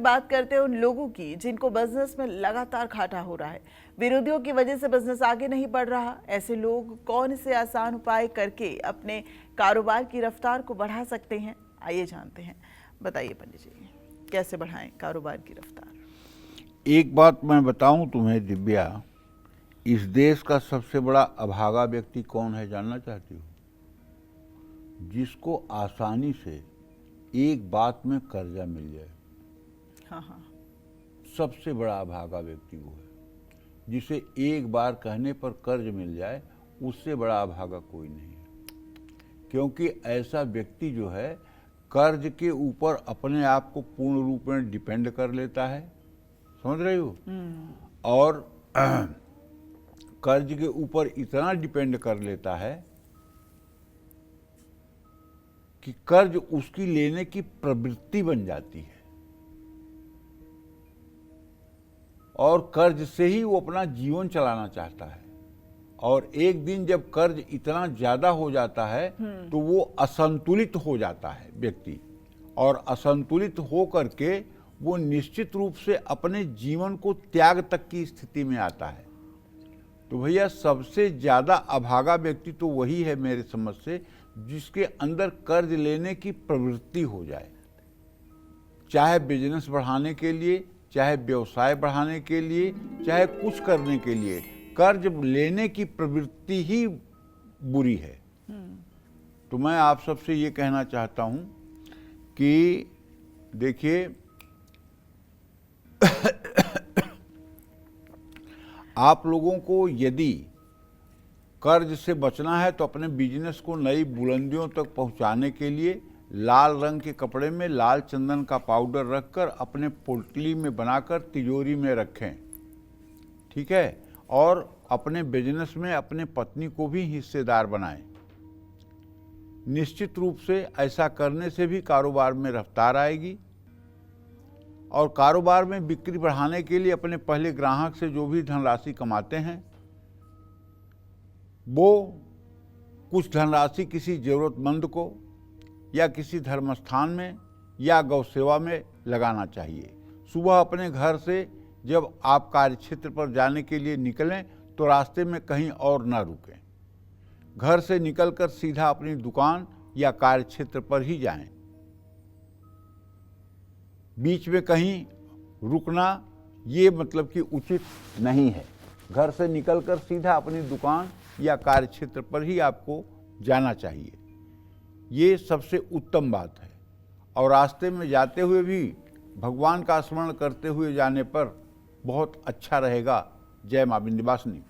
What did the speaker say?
बात करते हैं उन लोगों की जिनको बिजनेस में लगातार घाटा हो रहा है, विरोधियों की वजह से बिजनेस आगे नहीं बढ़ रहा। ऐसे लोग कौन से आसान उपाय करके अपने कारोबार की रफ्तार को बढ़ा सकते हैं, आइए जानते हैं। बताइए पंडित जी, कैसे बढ़ाएं कारोबार की रफ्तार। एक बात मैं बताऊं तुम्हें दिव्या, इस देश का सबसे बड़ा अभागा व्यक्ति कौन है जानना चाहती हो? जिसको आसानी से एक बात में कर्जा मिल जाए। हाँ, सबसे बड़ा अभागा व्यक्ति वो है जिसे एक बार कहने पर कर्ज मिल जाए। उससे बड़ा अभागा कोई नहीं है, क्योंकि ऐसा व्यक्ति जो है कर्ज के ऊपर अपने आप को पूर्ण रूप में डिपेंड कर लेता है। समझ रही हो? और कर्ज के ऊपर इतना डिपेंड कर लेता है कि कर्ज उसकी लेने की प्रवृत्ति बन जाती है, और कर्ज से ही वो अपना जीवन चलाना चाहता है। और एक दिन जब कर्ज इतना ज्यादा हो जाता है तो वो असंतुलित हो जाता है व्यक्ति, और असंतुलित हो करके वो निश्चित रूप से अपने जीवन को त्याग तक की स्थिति में आता है। तो भैया सबसे ज्यादा अभागा व्यक्ति तो वही है मेरे समझ से, जिसके अंदर कर्ज लेने की प्रवृत्ति हो जाए। चाहे बिजनेस बढ़ाने के लिए, चाहे व्यवसाय बढ़ाने के लिए, चाहे कुछ करने के लिए, कर्ज लेने की प्रवृत्ति ही बुरी है। तो मैं आप सबसे ये कहना चाहता हूं कि देखिए आप लोगों को यदि कर्ज से बचना है तो अपने बिजनेस को नई बुलंदियों तक पहुंचाने के लिए लाल रंग के कपड़े में लाल चंदन का पाउडर रखकर अपने पोटली में बनाकर तिजोरी में रखें, ठीक है? और अपने बिजनेस में अपने पत्नी को भी हिस्सेदार बनाएं। निश्चित रूप से ऐसा करने से भी कारोबार में रफ्तार आएगी। और कारोबार में बिक्री बढ़ाने के लिए अपने पहले ग्राहक से जो भी धनराशि कमाते हैं वो कुछ धनराशि किसी जरूरतमंद को या किसी धर्मस्थान में या गौ सेवा में लगाना चाहिए। सुबह अपने घर से जब आप कार्यक्षेत्र पर जाने के लिए निकलें तो रास्ते में कहीं और न रुकें। घर से निकलकर सीधा अपनी दुकान या कार्यक्षेत्र पर ही जाएं। बीच में कहीं रुकना ये मतलब कि उचित नहीं है। घर से निकलकर सीधा अपनी दुकान या कार्यक्षेत्र पर ही आपको जाना चाहिए, ये सबसे उत्तम बात है। और रास्ते में जाते हुए भी भगवान का स्मरण करते हुए जाने पर बहुत अच्छा रहेगा। जय मां विंध्यवासिनी।